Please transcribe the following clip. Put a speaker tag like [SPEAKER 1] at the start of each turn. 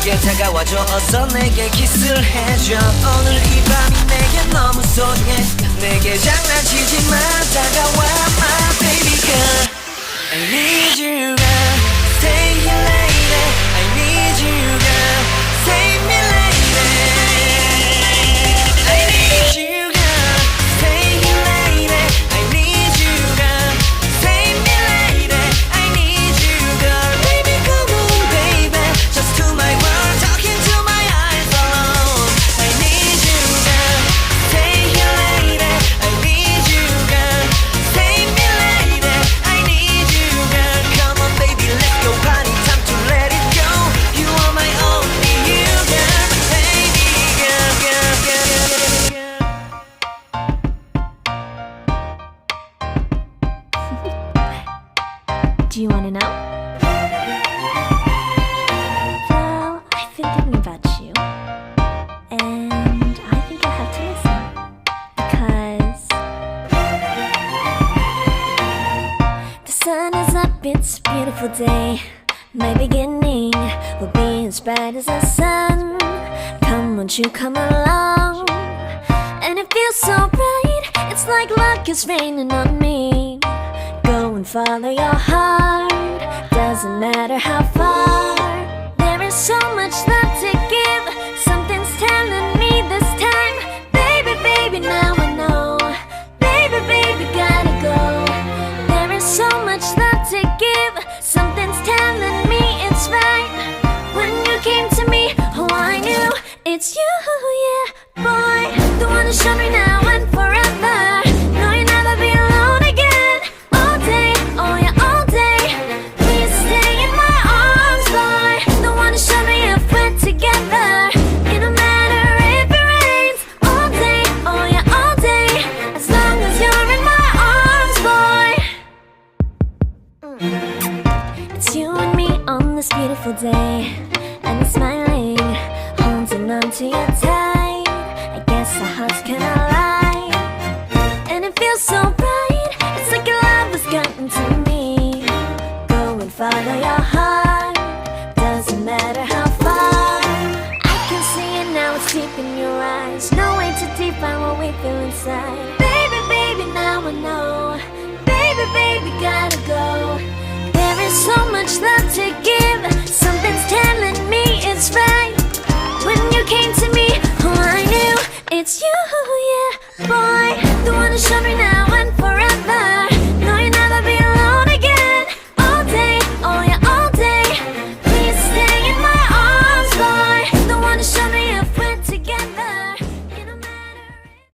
[SPEAKER 1] 가깝게 다가와줘 어서 내게 키스를 해줘 오늘 이 밤이 내게 너무 소중해 내게 장난치지 마 다가와 my baby girl I need you girl Stay here lady I need you girl Save me lady I need you girl Stay here lady I need you girl Save me lady I need you girl Baby come on baby Just to my world talking to my eyes alone I need you girl Stay here lady I need you girl Save me lady I need you girl Come on baby let's go party time to let it go You are my only you girl Baby girl girl girl girl
[SPEAKER 2] Do you wanna know? Well, I've been thinking about you, and I think I have to listen because the sun is up, it's a beautiful day. My beginning will be as bright as the sun. Come, won't you come along? And it feels so bright, it's like luck is raining on me. Go and follow your heart, doesn't matter how far. There is so much love to give, something's telling me this time. Baby, baby, now I know. Baby, baby, gotta go. There is so much love to give, something's telling me it's right. When you came to me, oh I knew it's you, yeah, boy. The one who showed me now and forever. No, you'll never be alone again. All day, oh yeah, all day. Please stay in my arms, boy. The one who showed me if we're together. It don't matter if it rains. All day, oh yeah, all day. As long as you're in my arms, boy. It's you and me on this beautiful day, and I'm smiling, holding on to you tight. I guess our hearts can align, and it feels so bright. It's like your love has gotten to me. Go and follow your heart, doesn't matter how far. I can see it now, it's deep in your eyes. No way to define what we feel inside. Baby, baby, now I know. Baby, baby, gotta go. There is so much love to give, something's telling me it's right. When you came to me, oh I knew it's you, yeah, boy. The one who showed me now